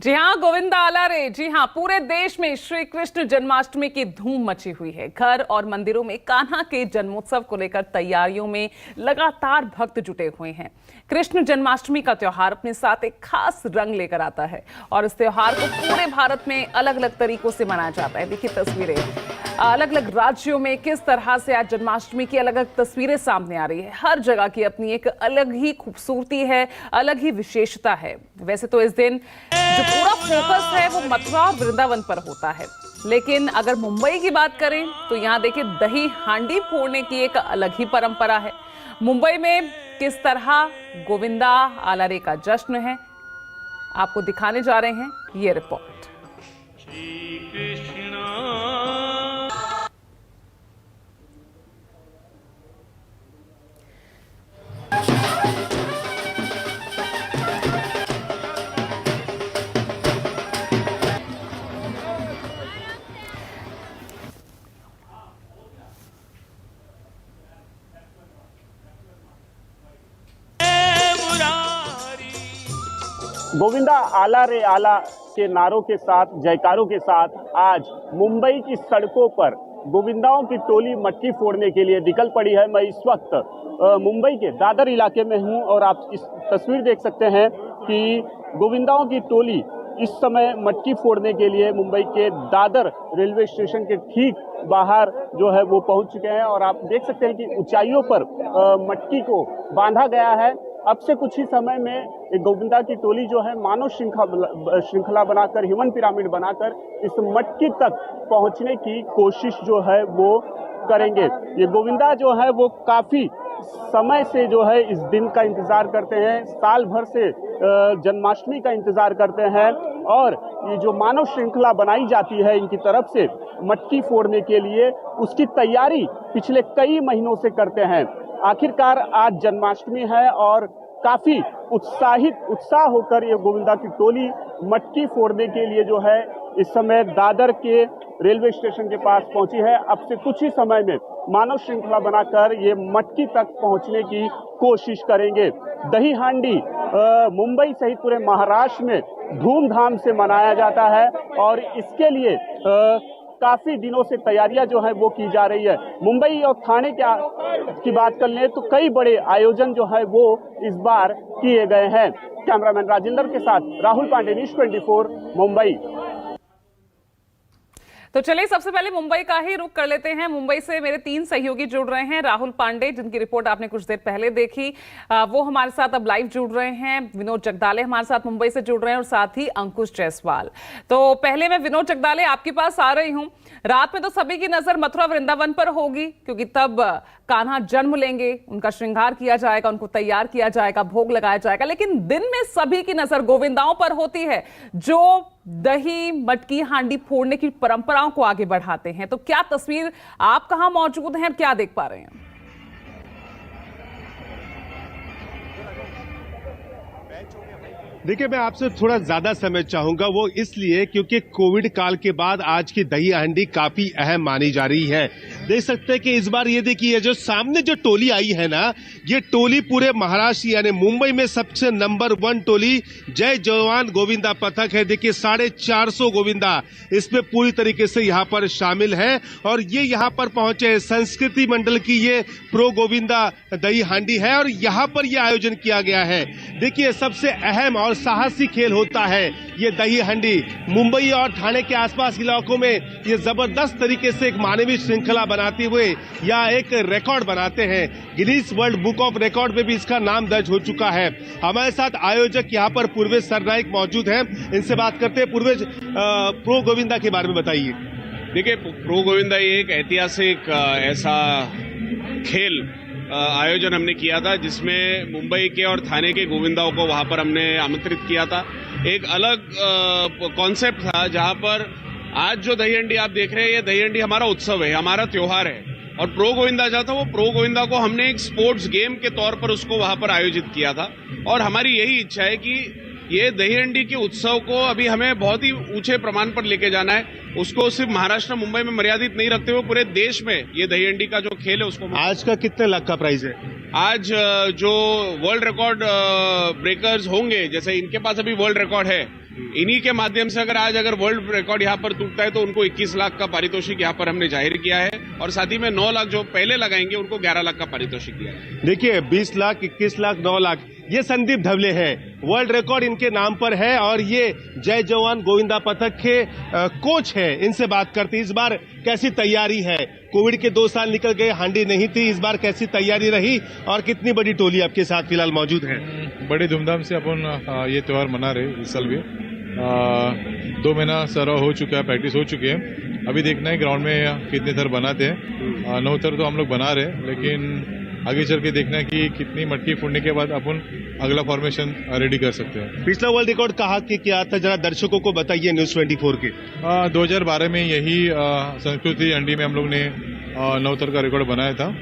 जी हाँ, गोविंदा आला रे। जी हाँ, पूरे देश में श्री कृष्ण जन्माष्टमी की धूम मची हुई है। घर और मंदिरों में कान्हा के जन्मोत्सव को लेकर तैयारियों में लगातार भक्त जुटे हुए हैं। कृष्ण जन्माष्टमी का त्योहार अपने साथ एक खास रंग लेकर आता है और इस त्योहार को पूरे भारत में अलग अलग तरीकों से मनाया जाता है। देखिए तस्वीरें, अलग अलग राज्यों में किस तरह से आज जन्माष्टमी की अलग अलग तस्वीरें सामने आ रही है। हर जगह की अपनी एक अलग ही खूबसूरती है, अलग ही विशेषता है। वैसे तो इस दिन जो पूरा फोकस है वो मथुरा और वृंदावन पर होता है, लेकिन अगर मुंबई की बात करें तो यहाँ देखिए दही हांडी फोड़ने की एक अलग ही परंपरा है। मुंबई में किस तरह गोविंदा आला रे का जश्न है, आपको दिखाने जा रहे हैं ये रिपोर्ट। गोविंदा आला रे आला के नारों के साथ, जयकारों के साथ आज मुंबई की सड़कों पर गोविंदाओं की टोली मटकी फोड़ने के लिए निकल पड़ी है। मैं इस वक्त मुंबई के दादर इलाके में हूं और आप इस तस्वीर देख सकते हैं कि गोविंदाओं की टोली इस समय मटकी फोड़ने के लिए मुंबई के दादर रेलवे स्टेशन के ठीक बाहर जो है वो पहुंच चुके हैं और आप देख सकते हैं कि ऊंचाइयों पर मटकी को बांधा गया है। अब से कुछ ही समय में एक गोविंदा की टोली जो है मानव श्रृंखला बनाकर, ह्यूमन पिरामिड बनाकर इस मटकी तक पहुंचने की कोशिश जो है वो करेंगे। ये गोविंदा जो है वो काफी समय से जो है इस दिन का इंतजार करते हैं, साल भर से जन्माष्टमी का इंतजार करते हैं और ये जो मानव श्रृंखला बनाई जाती है इनकी तरफ से मटकी फोड़ने के लिए, उसकी तैयारी पिछले कई महीनों से करते हैं। आखिरकार आज जन्माष्टमी है और काफी उत्साह होकर ये गोविंदा की टोली मटकी फोड़ने के लिए जो है इस समय दादर के रेलवे स्टेशन के पास पहुंची है। अब से कुछ ही समय में मानव श्रृंखला बनाकर ये मटकी तक पहुंचने की कोशिश करेंगे। दही हांडी मुंबई सहित पूरे महाराष्ट्र में धूमधाम से मनाया जाता है और इसके लिए काफी दिनों से तैयारियां जो है वो की जा रही है। मुंबई और ठाणे की बात कर लें तो कई बड़े आयोजन जो है वो इस बार किए गए हैं। कैमरामैन राजेंद्र के साथ राहुल पांडे, न्यूज़ 24 मुंबई। तो चलिए सबसे पहले मुंबई का ही रुख कर लेते हैं। मुंबई से मेरे 3 सहयोगी जुड़ रहे हैं। राहुल पांडे, जिनकी रिपोर्ट आपने कुछ देर पहले देखी, वो हमारे साथ अब लाइव जुड़ रहे हैं। विनोद जगदाले हमारे साथ मुंबई से जुड़ रहे हैं और साथ ही अंकुश जायसवाल। तो पहले मैं विनोद जगदाले आपके पास आ रही हूं। रात में तो सभी की नजर मथुरा वृंदावन पर होगी क्योंकि तब कान्हा जन्म लेंगे, उनका श्रृंगार किया जाएगा, उनको तैयार किया जाएगा, भोग लगाया जाएगा। लेकिन दिन में सभी की नजर गोविंदाओं पर होती है जो दही मटकी हांडी फोड़ने की परंपराओं को आगे बढ़ाते हैं। तो क्या तस्वीर, आप कहां मौजूद हैं और क्या देख पा रहे हैं? देखिए, मैं आपसे थोड़ा ज्यादा समय चाहूंगा, वो इसलिए क्योंकि कोविड काल के बाद आज की दही हांडी काफी अहम मानी जा रही है। देख सकते हैं कि इस बार ये देखिए जो सामने जो टोली आई है ना, ये टोली पूरे महाराष्ट्र यानी मुंबई में सबसे नंबर 1 टोली जय जवान गोविंदा पथक है। देखिए 450 गोविंदा इसमें पूरी तरीके से यहाँ पर शामिल है और ये यहाँ पर पहुंचे संस्कृति मंडल की ये प्रो गोविंदा दही हांडी है और यहाँ पर ये आयोजन किया गया है। देखिए सबसे अहम और साहसी खेल होता है ये दही हांडी। मुंबई और ठाणे के आसपास इलाकों में ये जबरदस्त तरीके से एक मानवीय श्रृंखला बनाते हुए या एक रिकॉर्ड बनाते हैं। Guinness world book of record में भी इसका नाम दर्ज हो चुका है। हमारे साथ आयोजक यहाँ पर पूर्वेश सरनाइक मौजूद हैं, इनसे बात करते हैं। पूर्वेश, प्रो गोविंदा के बारे में बताइए। देखिए, प्रो गोविंदा ये एक ऐतिहासिक ऐसा खेल आयोजन हमने किया था जिसमें मुंबई के और थाने के गोविंदाओं को वहां पर हमने आमंत्रित किया था। एक अलग कॉन्सेप्ट था जहां पर आज जो दही हांडी आप देख रहे हैं, ये दही हांडी हमारा उत्सव है, हमारा त्योहार है। और प्रो गोविंदा जो था वो प्रो गोविंदा को हमने एक स्पोर्ट्स गेम के तौर पर उसको वहां पर आयोजित किया था और हमारी यही इच्छा है कि ये दही हांडी के उत्सव को अभी हमें बहुत ही ऊंचे प्रमाण पर लेके जाना है। उसको सिर्फ महाराष्ट्र मुंबई में मर्यादित नहीं रखते हुए पूरे देश में ये दही हांडी का जो खेल है उसको। आज का कितने लाख का प्राइस है? आज जो वर्ल्ड रिकॉर्ड ब्रेकर्स होंगे, जैसे इनके पास अभी वर्ल्ड रिकॉर्ड है, इन्हीं के माध्यम से अगर वर्ल्ड रिकॉर्ड यहाँ पर टूटता है तो उनको 21 लाख का पारितोषिक यहाँ पर हमने जाहिर किया है और साथ ही में 9 लाख जो पहले लगाएंगे उनको 11 लाख का पारितोषिक दिया है। देखिए 20 लाख, 21 लाख, 9 लाख, ये संदीप धवले हैं, वर्ल्ड रिकॉर्ड इनके नाम पर है और ये जय जवान गोविंदा पथक के कोच है। इनसे बात करते इस बार कैसी तैयारी है। कोविड के 2 साल निकल गए, हांडी नहीं थी, इस बार कैसी तैयारी रही और कितनी बड़ी टोली आपके साथ फिलहाल मौजूद है? बड़े धूमधाम से अपन ये त्योहार मना रहे इस साल भी। 2 महीना सराव हो चुका है, प्रैक्टिस हो चुकी है। अभी देखना है ग्राउंड में कितने थर बनाते हैं। 9 थर तो हम लोग बना रहे हैं, लेकिन आगे चल के देखना है कि कितनी मटकी फोड़ने के बाद अपन अगला फॉर्मेशन रेडी कर सकते हैं। पिछला वर्ल्ड रिकॉर्ड कहा कि क्या था, जरा दर्शकों को बताइए न्यूज 24 के। 2012 में यही संस्कृति अंडी में हम लोग ने 9 थर का रिकॉर्ड बनाया था,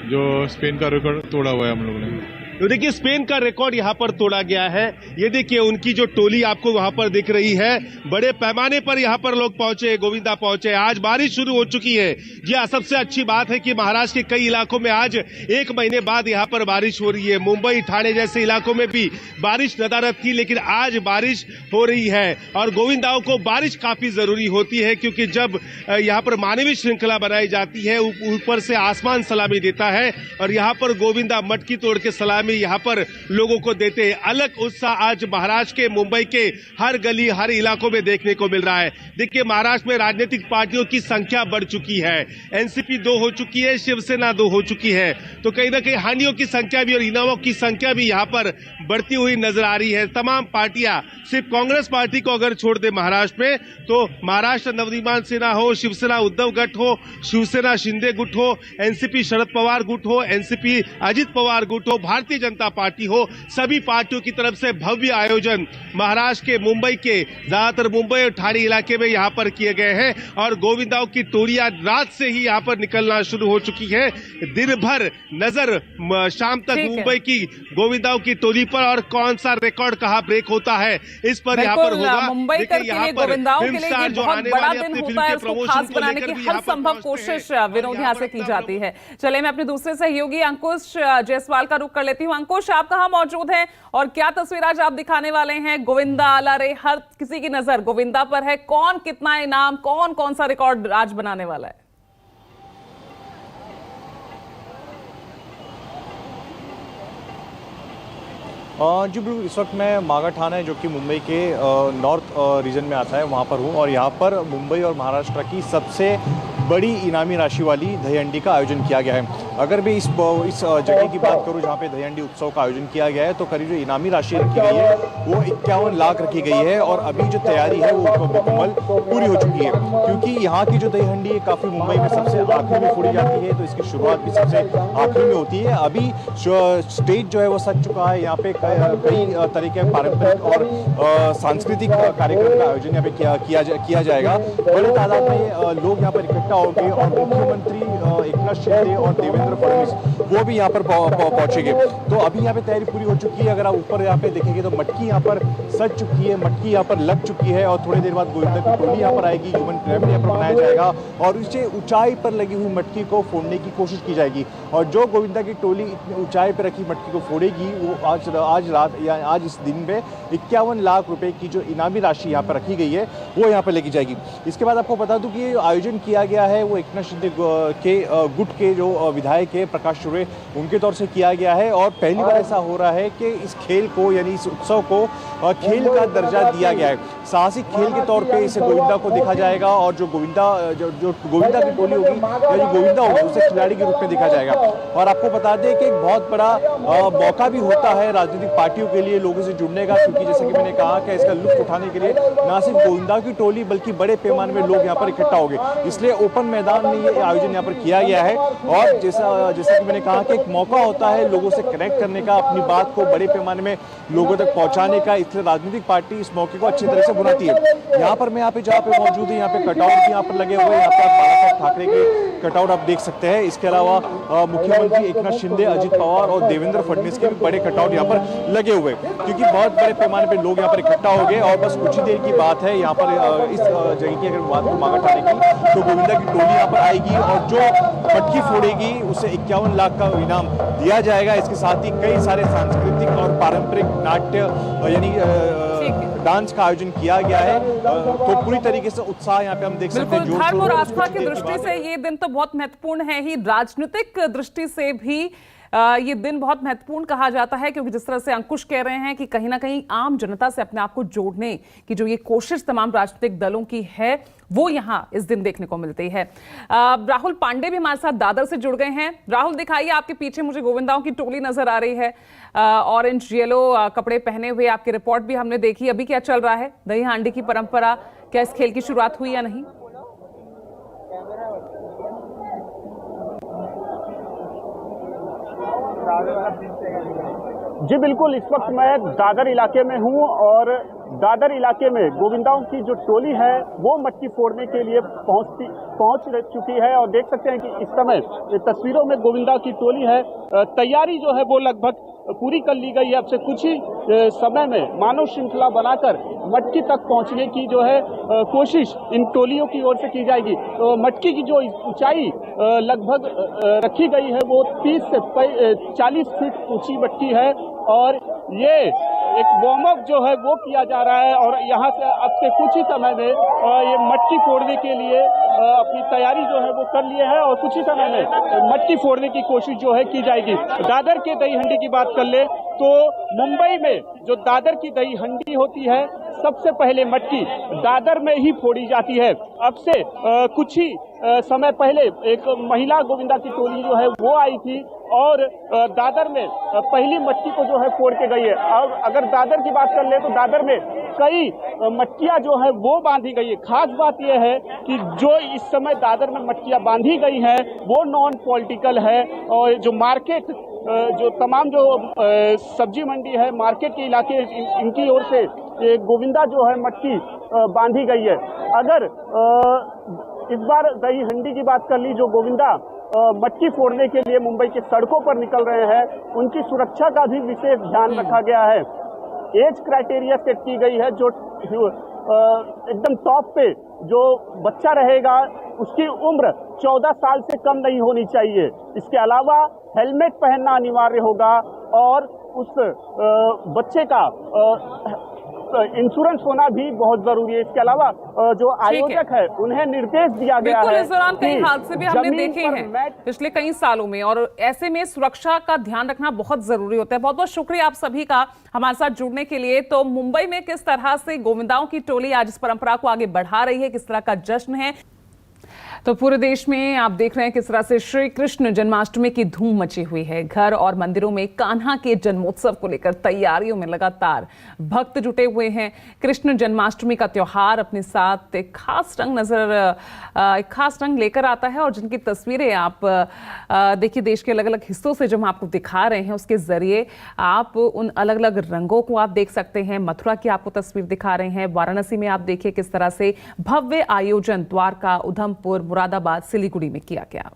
जो स्पेन का रिकॉर्ड तोड़ा हुआ है हम लोगों ने। तो देखिए स्पेन का रिकॉर्ड यहाँ पर तोड़ा गया है। ये देखिए उनकी जो टोली आपको वहां पर दिख रही है, बड़े पैमाने पर यहाँ पर लोग पहुंचे, गोविंदा पहुंचे। आज बारिश शुरू हो चुकी है। जी हाँ, सबसे अच्छी बात है कि महाराष्ट्र के कई इलाकों में आज 1 महीने बाद यहाँ पर बारिश हो रही है। मुंबई, ठाणे जैसे इलाकों में भी बारिश नदारद थी, लेकिन आज बारिश हो रही है और गोविंदाओं को बारिश काफी जरूरी होती है, क्योंकि जब यहाँ पर मानवीय श्रृंखला बनाई जाती है, ऊपर से आसमान सलामी देता है और यहाँ पर गोविंदा मटकी तोड़ के सलामी यहाँ पर लोगों को देते हैं। अलग उत्साह आज महाराष्ट्र के, मुंबई के हर गली, हर इलाकों में देखने को मिल रहा है। देखिए महाराष्ट्र में राजनीतिक पार्टियों की संख्या बढ़ चुकी है। एनसीपी 2 हो चुकी है, शिवसेना 2 हो चुकी है, तो कहीं ना कहीं हानियों की संख्या भी और इनामों की संख्या भी यहाँ पर बढ़ती हुई नजर आ रही है। तमाम पार्टियां, सिर्फ कांग्रेस पार्टी को अगर छोड़ दे महाराष्ट्र में, तो महाराष्ट्र नवनिर्माण सेना हो, शिवसेना उद्धव गट हो, शिवसेना शिंदे गुट हो, एनसीपी शरद पवार गुट हो, एनसीपी अजित पवार गुट हो, भारतीय जनता पार्टी हो, सभी पार्टियों की तरफ से भव्य आयोजन महाराष्ट्र के, मुंबई के, ज्यादातर मुंबई और ठाणे इलाके में यहाँ पर किए गए हैं और गोविंदाओं की टोलियां रात से ही यहाँ पर निकलना शुरू हो चुकी है। दिन भर नजर शाम तक मुंबई की गोविंदाओं की टोली पर और कौन सा रिकॉर्ड कहाँ ब्रेक होता है इस पर यहाँ पर होगा। मुंबई के लिए गोविंदाओं के लिए ये बहुत बड़ा दिन होता है, उसको खास बनाने की हर संभव कोशिश विनोद यहाँ से की जाती है। चलिए मैं अपने दूसरे सहयोगी अंकुश जायसवाल का रुख कर लेती हूँ। अंकुश, आप कहाँ मौजूद हैं और क्या तस्वीर आज आप दिखाने वाले हैं? गोविंदा आला रे, हर किसी की नजर गोविंदा पर है। कौन कितना इनाम, कौन सा रिकॉर्ड आज बनाने वाला है? जी बिल्कुल, इस वक्त मैं मागा ठाणे जो कि मुंबई के नॉर्थ रीजन में आता है वहाँ पर हूँ और यहाँ पर मुंबई और महाराष्ट्र की सबसे बड़ी इनामी राशि वाली दही हंडी का आयोजन किया गया है। अगर मैं इस जगह की बात करूँ जहाँ पे दही हंडी उत्सव का आयोजन किया गया है, तो करीब जो इनामी राशि रखी गई है वो 51 लाख रखी गई है और अभी जो तैयारी है वो मुकम्मल पूरी हो चुकी है, क्योंकि यहाँ की जो दही हंडी है काफ़ी मुंबई में सबसे आखिरी में फोड़ी जाती है, तो इसकी शुरुआत भी सबसे आखिरी में होती है। अभी स्टेज जो है वो सज चुका है, यहाँ पे कई तरह के पारंपरिक और सांस्कृतिक कार्यक्रम का आयोजन यहाँ पे किया जाएगा। बड़ी तादाद में लोग यहाँ पर इकट्ठा होंगे और मुख्यमंत्री एकनाथ शिंदे और देवेंद्र फडणवीस वो भी यहाँ पर पहुंचेंगे। तो अभी यहाँ पे तैयारी पूरी हो चुकी है। अगर आप ऊपर यहाँ पे देखेंगे तो मटकी यहाँ पर सज चुकी है, मटकी यहाँ पर लग चुकी है और थोड़ी देर बाद गोविंदा की टोली यहाँ पर आएगी, ह्यूमन पिरामिड यहाँ पर बनाया जाएगा और इसे ऊंचाई पर लगी हुई मटकी को फोड़ने की कोशिश की जाएगी और जो गोविंदा की टोली इतनी ऊंचाई पर रखी मटकी को फोड़ेगी वो आज रात या आज इस दिन में 51 लाख रुपए की जो इनामी राशि यहाँ पर रखी गई है वो यहाँ पर लेके जाएगी। इसके बाद आपको बता दूं कि ये आयोजन किया गया है वो एकनाथ शिंदे के गुट के जो विधायक है प्रकाश शुरे उनके तौर से किया गया है और पहली बार ऐसा हो रहा है कि इस खेल को यानी इस उत्सव को खेल का दर्जा दिया गया है। साहसिक खेल के तौर पे इसे गोविंदा को देखा जाएगा और जो गोविंदा की टोली होगी या जो गोविंदा होगी उसे खिलाड़ी के रूप में देखा जाएगा। और आपको बता दें कि एक बहुत बड़ा मौका भी होता है राजनीतिक पार्टियों के लिए लोगों से जुड़ने का, क्योंकि जैसे कि मैंने कहा कि इसका लुत्फ उठाने के लिए न सिर्फ गोविंदा की टोली बल्कि बड़े पैमाने में लोग यहाँ पर इकट्ठा हो गए, इसलिए ओपन मैदान में ये आयोजन यहाँ पर किया गया है। और जैसा कि मैंने कहा कि एक मौका होता है लोगों से कनेक्ट करने का, अपनी बात को बड़े पैमाने में लोगों तक पहुंचाने का, इसलिए राजनीतिक पार्टी इस मौके को अच्छी तरह से बुनाती है। यहाँ पर मैं जहाँ पे मौजूद है यहाँ पे कटआउट भी यहाँ पर लगे हुए हैं, यहाँ पर बाला साहब ठाकरे के कटआउट आप देख सकते हैं। इसके अलावा मुख्यमंत्री एकनाथ शिंदे, अजित पवार और देवेंद्र फडणवीस के भी बड़े कटआउट यहाँ पर लगे हुए, क्योंकि बहुत बड़े पैमाने पे लोग यहाँ पर इकट्ठा हो गए और बस कुछ ही देर की बात है। यहाँ पर इस जगह की अगर बात करूं मागा ठाणे की, तो गोविंदा की टोली यहाँ पर आएगी और जो मटकी फोड़ेगी उसे 51 लाख का इनाम दिया जाएगा। इसके साथ ही कई सारे सांस्कृतिक और पारंपरिक नाट्य यानी डांस का आयोजन किया गया है। तो पूरी तरीके से उत्साह यहाँ पे हम देख सकते हैं। बिल्कुल, धर्म और आस्था की दृष्टि से ये दिन तो बहुत महत्वपूर्ण है ही, राजनीतिक दृष्टि से भी ये दिन बहुत महत्वपूर्ण कहा जाता है, क्योंकि जिस तरह से अंकुश कह रहे हैं कि कहीं ना कहीं आम जनता से अपने आप को जोड़ने की जो ये कोशिश तमाम राजनीतिक दलों की है, वो यहाँ इस दिन देखने को मिलती है। राहुल पांडे भी हमारे साथ दादर से जुड़ गए हैं। राहुल, दिखाइए, आपके पीछे मुझे गोविंदाओं की टोली नजर आ रही है, ऑरेंज येलो कपड़े पहने हुए। आपकी रिपोर्ट भी हमने देखी। अभी क्या चल रहा है? दही हांडी की परंपरा, क्या इस खेल की शुरुआत हुई या नहीं? जी बिल्कुल, इस वक्त मैं दादर इलाके में हूं और दादर इलाके में गोविंदाओं की जो टोली है वो मटकी फोड़ने के लिए पहुंच चुकी है और देख सकते हैं कि इस समय तस्वीरों में गोविंदा की टोली है। तैयारी जो है वो लगभग पूरी कर ली गई है। अब से कुछ ही समय में मानव श्रृंखला बनाकर मटकी तक पहुंचने की जो है कोशिश इन टोलियों की ओर से की जाएगी। तो मटकी की जो ऊंचाई लगभग रखी गई है वो 30 से 40 फीट ऊंची मटकी है और ये एक वार्म अप जो है वो किया जा रहा है और यहाँ से अब से कुछ ही समय में ये मटकी फोड़ने के लिए अपनी तैयारी जो है वो कर लिए है और कुछ ही समय में मटकी फोड़ने की कोशिश जो है की जाएगी। दादर के दही हंडी की बात कर ले तो मुंबई में जो दादर की दही हंडी होती है, सबसे पहले मटकी दादर में ही फोड़ी जाती है। अब से कुछ ही समय पहले एक महिला गोविंदा की टोली जो है वो आई थी और दादर में पहली मटकी को जो है फोड़ के गई है। और अगर दादर की बात कर ले तो दादर में कई मटकियां जो है वो बांधी गई है। खास बात यह है कि जो इस समय दादर में मटकियां बांधी गई हैं वो नॉन पॉलिटिकल है और जो मार्केट जो तमाम जो सब्जी मंडी है, मार्केट के इलाके, इनकी ओर से गोविंदा जो है मटकी बांधी गई है। अगर इस बार दही हंडी की बात कर ली, जो गोविंदा मटकी फोड़ने के लिए मुंबई की सड़कों पर निकल रहे हैं, उनकी सुरक्षा का भी विशेष ध्यान रखा गया है। एज क्राइटेरिया सेट की गई है, जो एकदम टॉप पे जो बच्चा रहेगा उसकी उम्र 14 साल से कम नहीं होनी चाहिए। इसके अलावा हेलमेट पहनना अनिवार्य होगा और उस बच्चे का इंश्योरेंस होना भी बहुत जरूरी है। इसके अलावा जो आयोजक है उन्हें निर्देश दिया गया है। इस दौरान कई हादसे भी हमने देखे हैं पिछले कई सालों में और ऐसे में सुरक्षा का ध्यान रखना बहुत जरूरी होता है। बहुत बहुत शुक्रिया आप सभी का हमारे साथ जुड़ने के लिए। तो मुंबई में किस तरह से गोविंदाओं की टोली आज इस परंपरा को आगे बढ़ा रही है, किस तरह का जश्न है, तो पूरे देश में आप देख रहे हैं किस तरह से श्री कृष्ण जन्माष्टमी की धूम मची हुई है। घर और मंदिरों में कान्हा के जन्मोत्सव को लेकर तैयारियों में लगातार भक्त जुटे हुए हैं। कृष्ण जन्माष्टमी का त्योहार अपने साथ एक खास रंग लेकर आता है और जिनकी तस्वीरें आप देखिए देश के अलग अलग हिस्सों से जो हम आपको दिखा रहे हैं उसके जरिए आप उन अलग अलग रंगों को आप देख सकते हैं। मथुरा की आपको तस्वीर दिखा रहे हैं, वाराणसी में आप देखिए किस तरह से भव्य आयोजन द्वारका, उधमपुर, मुरादाबाद, सिलीगुड़ी में किया गया।